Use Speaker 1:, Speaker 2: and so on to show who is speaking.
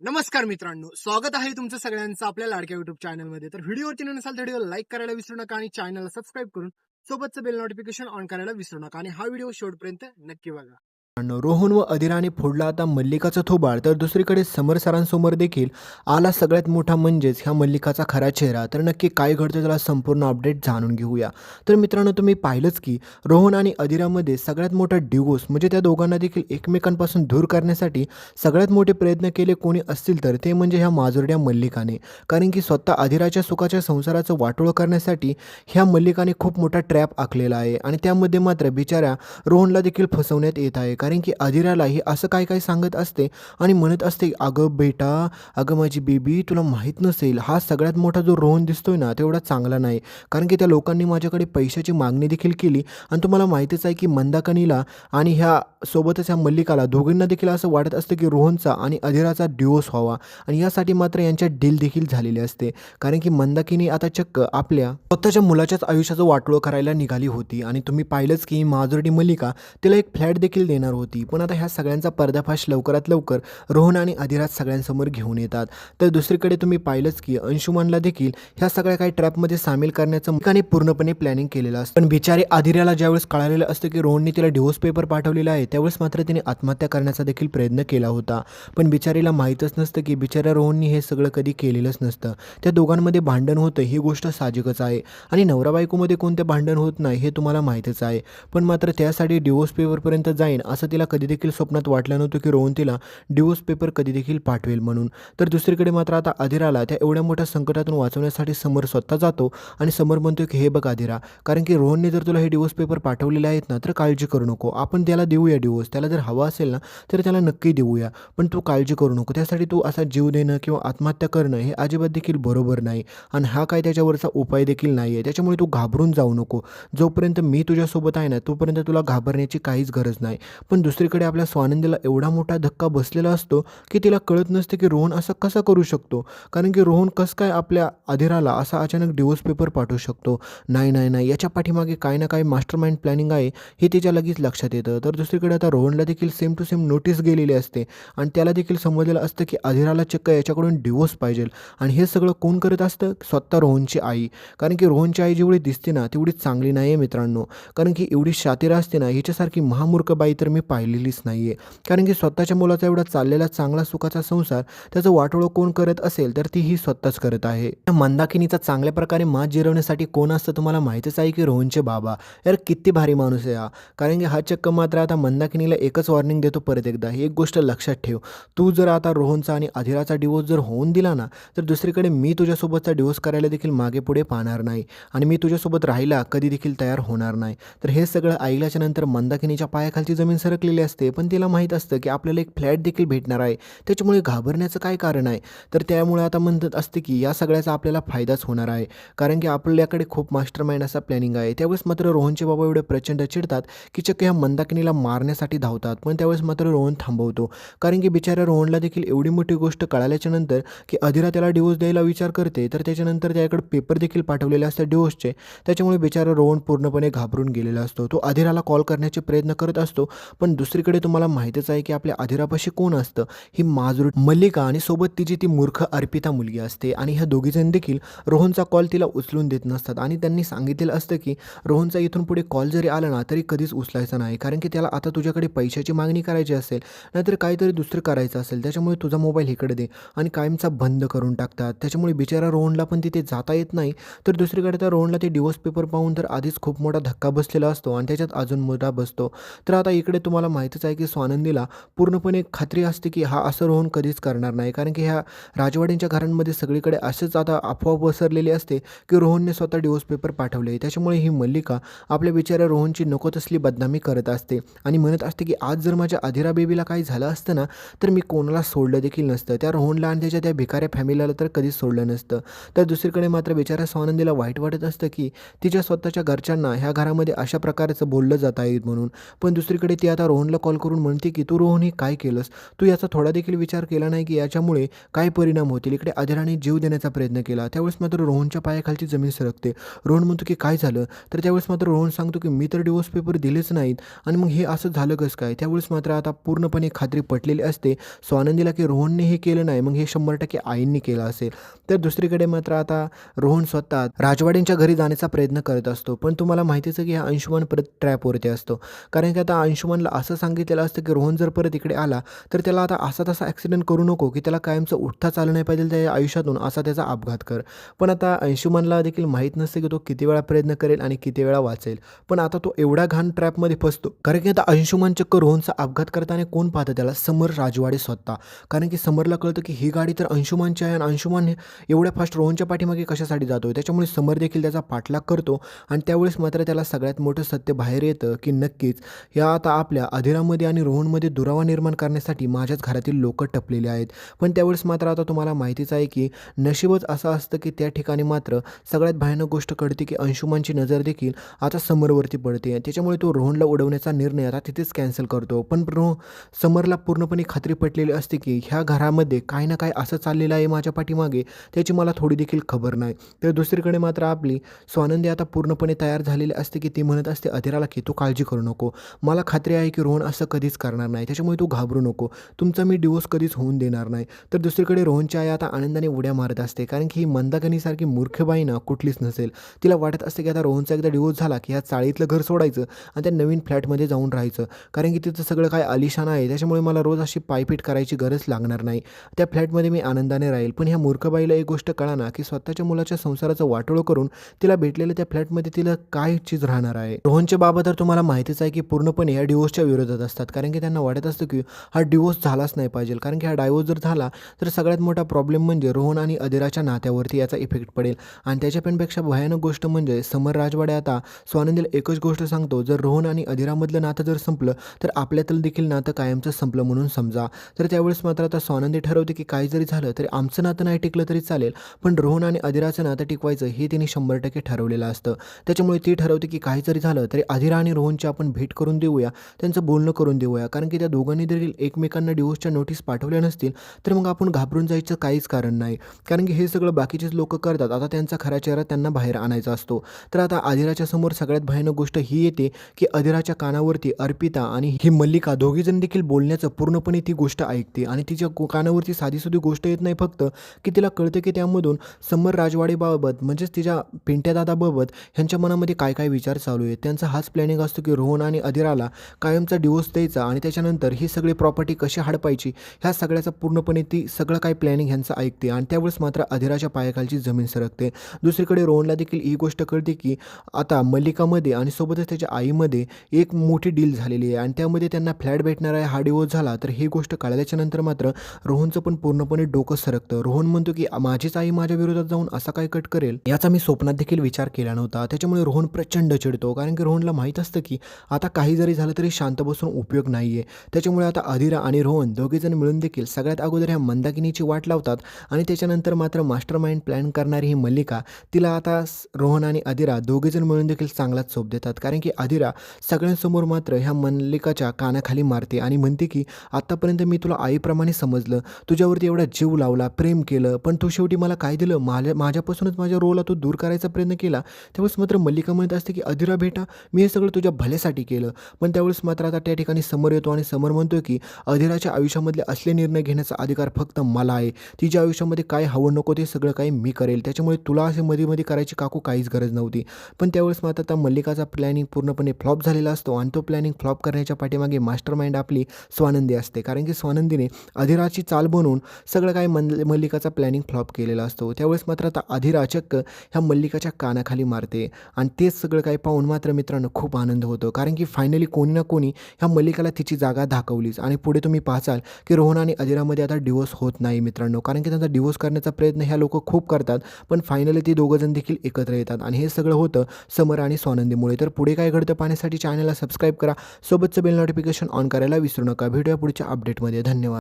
Speaker 1: नमस्कार मित्रांनो, स्वागत आहे तुमचं सगळ्यांचं आपल्या लाडक्या युट्यूब चॅनलमध्ये. तर व्हिडिओवरती नसाल तर व्हिडिओ लाईक करायला विसरू नका आणि चॅनलला सबस्क्राईब करून सोबतचं बेल नोटिफिकेशन ऑन करायला विसरू नका आणि हा व्हिडिओ शेवटपर्यंत नक्की बघा.
Speaker 2: रोहन व अधिराने फोडला आता मल्लिकाचा थोबाड. तर दुसरीकडे समर सरांसमोर देखील आला सगळ्यात मोठा म्हणजेच ह्या मल्लिकाचा खरा चेहरा. तर नक्की काय घडतं त्याला संपूर्ण अपडेट जाणून घेऊया. तर मित्रांनो, तुम्ही पाहिलंच की रोहन आणि अधिरामध्ये सगळ्यात मोठा डिवोर्स म्हणजे त्या दोघांना देखील एकमेकांपासून दूर करण्यासाठी सगळ्यात मोठे प्रयत्न केले कोणी असतील तर ते म्हणजे ह्या माजुरड्या मल्लिकाने. कारण की स्वतः अधिराच्या सुखाच्या संसाराचं वाटोळं करण्यासाठी ह्या मल्लिकाने खूप मोठा ट्रॅप आखलेला आहे आणि त्यामध्ये मात्र बिचाऱ्या रोहनला देखील फसवण्यात येत आहे. कारण की अधिरालाही असं काय काय सांगत असते आणि म्हणत असते, अगं बेटा, अगं माझी बेबी, तुला माहीत नसेल हा सगळ्यात मोठा जो रोहन दिसतोय ना तेवढा चांगला नाही. कारण की त्या लोकांनी माझ्याकडे पैशाची मागणी देखील केली आणि तुम्हाला माहितीच आहे की मंदाकिनीला आणि ह्या सोबतच ह्या मल्लिकाला दोघींना देखील असं वाटत असतं की रोहनचा आणि अधिराचा डिवोर्स व्हावा आणि यासाठी मात्र यांच्यात डील देखील झालेली असते. कारण की मंदाकिनी आता चक्क आपल्या स्वतःच्या मुलाच्याच आयुष्याचं वाटोळं करायला निघाली होती आणि तुम्ही पाहिलंच की माजुरडी मल्लिका तिला एक फ्लॅट देखील देणार होती. पण आता ह्या सगळ्यांचा पर्दाफाश लवकरात लवकर रोहन आणि अधिराज सगळ्यांसमोर घेऊन येतात. तर दुसरीकडे तुम्ही पाहिलंच की अंशुमनला देखील ह्या सगळ्या काही ट्रॅपमध्ये सामील करण्याचं मल्लिकाने पूर्णपणे प्लॅनिंग केलेलं असतं. पण बिचारे अधिराला ज्यावेळेस कळालेलं असतं की रोहनने तिला डिवोर्स पेपर पाठवलेला आहे त्यावेळेस मात्र तिने आत्महत्या करण्याचा देखील प्रयत्न केला होता. पण बिचारीला माहीतच नसतं की बिचाऱ्या रोहनने हे सगळं कधी केलेलंच नसतं. त्या दोघांमध्ये भांडण होतं ही गोष्ट साहजिकच आहे आणि नवरा बायकोमध्ये कोणते भांडण होत नाही हे तुम्हाला माहीतच आहे. पण मात्र त्यासाठी डिवोर्स पेपरपर्यंत जाईन असं तिला कधी देखील स्वप्नात वाटलं नव्हतं की रोहन तिला डिवोर्स पेपर कधी देखील पाठवेल म्हणून. तर दुसरीकडे मात्र आता अधिराला त्या एवढ्या मोठ्या संकटातून वाचवण्यासाठी समर स्वतः जातो आणि समर म्हणतो की हे बघ अधिरा, कारण की रोहनने जर तुला हे डिवोर्स पेपर पाठवलेले आहेत ना तर काळजी करू नको, आपण त्याला देऊया डिवोर्स, त्याला जर हवा असेल ना तर त्याला नक्की देऊया, पण तू काळजी करू नको, त्यासाठी तू असा जीव देणं किंवा आत्महत्या करणं हे अजिबात देखील बरोबर नाही आणि हा काय त्याच्यावरचा उपाय देखील नाही आहे. त्याच्यामुळे तू घाबरून जाऊ नको, जोपर्यंत मी तुझ्यासोबत आहे ना तोपर्यंत तुला घाबरण्याची काहीच गरज नाही. पण दुसरीकडे आपल्या स्वानंदीला एवढा मोठा धक्का बसलेला असतो की तिला कळत नसते की रोहन असं कसा करू शकतो. कारण की रोहन कसं काय आपल्या अधिराला असा अचानक डिवोर्स पेपर पाठवू शकतो. नाही नाही नाही, याच्या पाठीमागे काही ना काही मास्टर माइंड प्लॅनिंग आहे हे तिच्या लगेच लक्षात येतं. तर दुसरीकडे आता रोहनला देखील सेम टू सेम नोटीस गेलेली असते आणि त्याला देखील समजलेलं असतं की अधिराला चक्क याच्याकडून डिवोर्स पाहिजे आणि हे सगळं कोण करत असतं, स्वतः रोहनची आई. कारण की रोहनची आई जेवढी दिसते ना तेवढी चांगली नाही आहे मित्रांनो. कारण की एवढी शातीर असते ना हिच्यासारखी महामूर्ख बाई तर मी पाहिलेलीच नाही आहे. कारण की स्वतःच्या मुलाचा एवढा चाललेला चांगला सुखाचा संसार त्याचं वाटोळं कोण करत असेल तर ती ही स्वतःच करत आहे. त्या मंदाकिनीचा चांगल्या प्रकारे मात जिरवण्यासाठी कोण असतं तुम्हाला माहीतच आहे की रोहनचे बाबा. यार किती भारी माणूस आहे हा. कारण की हा चक्क मात्र आता मंदाकिनीला एकच वॉर्निंग देतो परत एकदा, ही एक गोष्ट लक्षात ठेव, तू जर आता रोहनचा आणि अधिराचा डिवोर्स जर होऊन दिला ना तर दुसरीकडे मी तुझ्यासोबतचा डिवोर्स करायला देखील मागे पुढे पाहणार नाही आणि मी तुझ्यासोबत राहायला कधी देखील तयार होणार नाही. तर हे सगळं ऐकल्याच्या नंतर मंदाकिनीच्या पायाखालची जमीन सरकलेली असते, पण तिला माहीत असतं की आपल्याला एक फ्लॅट देखील भेटणार आहे, त्याच्यामुळे घाबरण्याचं काय कारण आहे. तर त्यामुळे आता म्हणत असते की या सगळ्याचा आपल्याला फायदाच होणार आहे, कारण की आपल्याकडे खूप मास्टर माइंड असा प्लॅनिंग आहे. त्यावेळेस मात्र रोहनचे बाबा एवढे प्रचंड चिडतात की चक्क ह्या मंदाकिनीला मारण्यासाठी धावतात. पण त्यावेळेस मात्र रोहन थांबवतो, कारण की बिचाऱ्या रोहनला देखील एवढी मोठी गोष्ट कळाल्याच्या नंतर की अधिरा त्याला डिवोर्स द्यायला विचार करते, तर त्याच्यानंतर त्याकडे पेपर देखील पाठवलेले असतात डिवोर्सचे. त्याच्यामुळे बिचारा रोहन पूर्णपणे घाबरून गेलेला असतो. तो अधिराला कॉल करण्याचे प्रयत्न करत असतो, पण दुसरीकडे तुम्हाला माहीतच आहे की आपल्या अधिरापाशी कोण असतं, ही माजुर मल्लिका आणि सोबत तिची ती मूर्ख अर्पिता मुलगी असते आणि ह्या दोघीजण देखील रोहनचा कॉल तिला उचलून देत नसतात आणि त्यांनी सांगितलेलं असतं की रोहनचा इथून पुढे कॉल जरी आला ना तरी कधीच उचलायचा नाही, कारण की त्याला आता तुझ्याकडे पैशाची मागणी करायची असेल नाहीतर काहीतरी दुसरं करायचं असेल, त्याच्यामुळे तुझा मोबाईल इकडे दे आणि कायमचा बंद करून टाकतात. त्याच्यामुळे बिचारा रोहनला पण तिथे जाता येत नाही. तर दुसरीकडे त्या रोहनला ते डिवोर्स पेपर पाहून तर आधीच खूप मोठा धक्का बसलेला असतो आणि त्याच्यात अजून मोठा बसतो. तर आता इकडे तुम्हाला माहीतच आहे की स्वानंदीला पूर्णपणे खात्री असते की हा असं रोहन कधीच करणार नाही, कारण की ह्या राजवाड्यांच्या घरांमध्ये सगळीकडे असेच आता अफवा पसरलेली असते की रोहनने स्वतः डिवोर्स पेपर पाठवले. त्याच्यामुळे ही मल्लिका आपल्या बिचाऱ्या रोहनची नको तसली बदनामी करत असते आणि म्हणत असते की आज जर माझ्या अधिरा बेबीला काही झालं असतं ना तर मी कोणाला सोडलं देखील नसतं, त्या रोहनला आणि त्याच्या त्या भिकाऱ्या फॅमिलीला तर कधीच सोडलं नसतं. तर दुसरीकडे मात्र बिचाऱ्या स्वानंदीला वाईट वाटत असतं की तिच्या स्वतःच्या घरच्यांना ह्या घरामध्ये अशा प्रकारचं बोललं जात आहे म्हणून. पण दुसरीकडे ती आता आता रोहनला कॉल करून म्हणते की तू रोहन हे काय केलंस, तू याचा थोडा देखील विचार केला नाही की याच्यामुळे काय परिणाम होतील. इकडे अदिराने जीव देण्याचा प्रयत्न केला. त्यावेळेस मात्र रोहनच्या पायाखालची जमीन सरकते. रोहन म्हणतो की काय झालं, तर त्यावेळेस मात्र रोहन सांगतो की मी तर डिवोर्स पेपर दिलेच नाहीत आणि मग हे असं झालं कसं काय. त्यावेळेस मात्र आता पूर्णपणे खात्री पटलेली असते स्वानंदीला की रोहनने हे केलं नाही, मग हे 100% आईंनी केलं असेल. तर दुसरीकडे मात्र आता रोहन स्वतः राजवाड्यांच्या घरी जाण्याचा प्रयत्न करत असतो. पण तुम्हाला माहितीच आहे की हा अंशुमन परत ट्रॅपवरती असतो. कारण की आता अंशुमनला असं सांगितलेलं असतं की रोहन जर परत इकडे आला तर त्याला आता असा तसा ॲक्सिडेंट करू नको की त्याला कायमचं उठता चालू नाही पाहिजे त्या आयुष्यातून, असा त्याचा अपघात कर. पण आता अंशुमनला देखील माहीत नसते की तो किती वेळा प्रयत्न करेल आणि किती वेळा वाचेल. पण आता तो एवढा घाण ट्रॅपमध्ये फसतो. कारण की आता अंशुमन चक्क रोहनचा अपघात करताना कोण पाहतं त्याला, समर राजवाडे स्वतः. कारण की समरला कळतं की ही गाडी तर अंशुमनची आहे आणि अंशुमन एवढ्या फास्ट रोहनच्या पाठीमागे कशासाठी जातोय. त्याच्यामुळे समर देखील त्याचा पाठलाग करतो आणि त्यावेळेस मात्र त्याला सगळ्यात मोठं सत्य बाहेर येतं की नक्कीच या आता आपल्या अधीरामध्ये आणि रोहनमध्ये दुरावा निर्माण करण्यासाठी माझ्याच घरातील लोक टपलेले आहेत. पण त्यावेळेस मात्र आता तुम्हाला माहितीच आहे की नशीबच असं असतं की त्या ठिकाणी मात्र सगळ्यात भयानक गोष्ट कळते की अंशुमनची नजर देखील आता समरवरती पडते. त्याच्यामुळे तो रोहनला उडवण्याचा निर्णय आता तिथेच कॅन्सल करतो. पण समरला पूर्णपणे खात्री पटलेली असते की ह्या घरामध्ये काही ना काही असं चाललेलं आहे माझ्या पाठीमागे, त्याची मला थोडी देखील खबर नाही. तर दुसरीकडे मात्र आपली स्वानंदी आता पूर्णपणे तयार झालेली असते की ती म्हणत असते अधीराला की तू काळजी करू नको, मला खात्री आहे की रोहन असं कधीच करणार नाही, त्याच्यामुळे तू घाबरू नको, तुमचा मी डिवोर्स कधीच होऊन देणार नाही. तर दुसरीकडे रोहनची आई आता आनंदाने उड्या मारत असते. कारण की ही मंदाकिनीसारखी मूर्ख बाई ना कुठलीच नसेल. तिला वाटत असते की आता रोहनचा एकदा डिवोर्स झाला की ह्या चाळीतलं घर सोडायचं आणि त्या नवीन फ्लॅटमध्ये जाऊन राहायचं. कारण की तिथं सगळं काय आलिशान आहे, त्याच्यामुळे मला रोज अशी पायपीट करायची गरज लागणार नाही. त्या फ्लॅटमध्ये मी आनंदाने राहील. पण ह्या मूर्खबाईला एक गोष्ट कळाना की स्वतःच्या मुलाच्या संसाराचं वाटोळं करून तिला भेटलेलं त्या फ्लॅटमध्ये तिला काय चीज राहणार आहे. रोहनचे बाबा तर तुम्हाला माहितीच आहे की पूर्णपणे या डिवोर्सच्या विरोधात असतात. कारण की त्यांना वाटत असतं की हा डिवोर्स झालाच नाही पाहिजे. कारण की हा डायव्होर्स जर झाला तर सगळ्यात मोठा प्रॉब्लेम म्हणजे रोहन आणि अधीराच्या नात्यावरती याचा इफेक्ट पडेल. आणि त्याच्यापेक्षा भयानक गोष्ट म्हणजे समर राजवाडे आता स्वानंदीला एकच गोष्ट सांगतो, जर रोहन आणि अधीरामधलं नातं जर संपलं तर आपल्यातलं देखील नातं कायमचं संपलं म्हणून समजा. तर त्यावेळेस मात्र आता स्वानंदी ठरवते की काही जरी झालं तरी आमचं नातं नाही टिकलं तरी चालेल, पण रोहन आणि अधीराचं नातं टिकवायचं हे तिने 100% ठरवलेलं असतं. त्याच्यामुळे ती ठरवते की काही जरी झालं तरी अधीरा आणि रोहनची आपण भेट करून देऊया, त्यांचं बोलणं करून देऊया. कारण की त्या दोघांनी देखील एकमेकांना डिवोर्सच्या नोटीस पाठवल्या नसतील तर मग आपण घाबरून जायचं काहीच कारण नाही. कारण की हे सगळं बाकीचेच लोक करतात. आता त्यांचा खरा चेहरा त्यांना बाहेर आणायचा असतो. तर आता अधीराच्या समोर सगळ्यात भयानक गोष्ट ही येते की अधीराच्या कानावरती अर्पिता आणि ही मल्लिका दोघीजण देखील बोलण्याचं पूर्णपणे ती गोष्ट ऐकते आणि तिच्या कानावरती साधीसुधी गोष्ट येत नाही फक्त की तिला कळतं की त्यामधून समर राजवाडेबाबत म्हणजेच तिच्या पिंट्या दादाबाबत ह्यांच्या मनामध्ये काय काय विचार चालू आहेत. त्यांचा हाच प्लॅनिंग असतो की रोहन आणि अधीराला कायमचा डिवोर्स द्यायचा आणि त्याच्यानंतर ही सगळी प्रॉपर्टी कशी हडपायची ह्या सगळ्याचा पूर्णपणे ती सगळं काय प्लॅनिंग ह्यांचं ऐकते. आणि त्यावेळेस मात्र अधीराच्या पायाखालची जमीन सरकते. दुसरीकडे रोहनला देखील ही गोष्ट कळते की आता मल्लिकामध्ये आणि सोबतच त्याच्या आईमध्ये एक मोठी डील झालेली आहे आणि त्यामध्ये त्यांना फ्लॅट भेटणार आहे. हा डिवोर्स झाला तर ही गोष्ट कळल्याच्या नंतर मात्र रोहनचं पण पूर्णपणे डोकं सरकतं. रोहन म्हणतो की माझीच आई माझ्या विरोधात जाऊन असा काय कट करेल याचा मी स्वप्नात देखील विचार केला नव्हता. त्याच्यामुळे रोहन प्रचंड चिडतो. कारण की रोहनला माहीत असतं की आता काही जरी झालं तरी शांत बसून उपयोग नाही आहे. त्याच्यामुळे आता अधीरा आणि रोहन दोघेजण मिळून देखील सगळ्यात अगोदर ह्या मंदाकिनीची वाट लावतात आणि त्याच्यानंतर मात्र मास्टर माइंड प्लॅन करणारी ही मल्लिका तिला आता रोहन आणि अधीरा दोघेजण मिळून देखील चांगलाच चोप देतात. कारण की अधीरा सगळ्यांसमोर मात्र ह्या मल्लिकाच्या कानाखाली मारते आणि म्हणते की आत्तापर्यंत मी तुला आईप्रमाणे समजलं, तुझ्यावरती एवढा जीव लावला, प्रेम केलं, पण तू शेवटी मला काय दिलं, माझ्यापासूनच माझ्या रोला तू दूर करायचा प्रयत्न केला. त्यावेळेस मात्र मल्लिका म्हणत असते की अधीरा बेटा मी हे सगळं तुझ्या भल्यासाठी केलं. पण त्यावेळेस मात्र आता त्या ठिकाणी समर येतो आणि समर म्हणतो की अधीराच्या आयुष्यामधले असले निर्णय घेण्याचा अधिकार फक्त मला आहे. तिच्या आयुष्यामध्ये काय हवं नको ते सगळं काही मी करेल. त्याच्यामुळे तुला असे मध्ये करायची काकू काहीच गरज नव्हती. पण त्यावेळेस मात्र त्या मल्लिकाचा प्लॅनिंग पूर्णपणे फ्लॉप झालेला असतो आणि तो प्लॅनिंग फ्लॉप करण्याच्या पाठीमागे मास्टर माइंड आपली स्वानंदी असते. कारण की स्वानंदीने अधीराची चाल बनवून सगळं काही मल्लिकाचा प्लॅनिंग फ्लॉप केलेला असतो. त्यावेळेस मात्र आता अधीरा चक्क ह्या मल्लिकाच्या कानाखाली मारते आणि तेच सगळं काही पाहून मात्र मित्रांनो खूप आनंद होतो. कारण की फायनली कोणी ना कोणी ह्या मल्लिकाला तिची जागा दाखवलीच. आणि पुढे तुम्ही पाहाल की रोहन आणि अधीरामध्ये आता डिवोर्स होत नाही मित्रांनो. कारण की त्यांचा डिवोर्स करण्याचा प्रयत्न ह्या लोक खूप करतात, पण फायनली ती दोघंजण देखील एकत्र येतात आणि हे सगळं होतं समर आणि स्वानंदीमुळे. तर पुढे काय घडतं पाहण्यासाठी चॅनलला सबस्क्राईब करा, सोबतचं बेल नोटिफिकेशन ऑन करायला विसरू नका. भेटूया पुढच्या अपडेटमध्ये. धन्यवाद.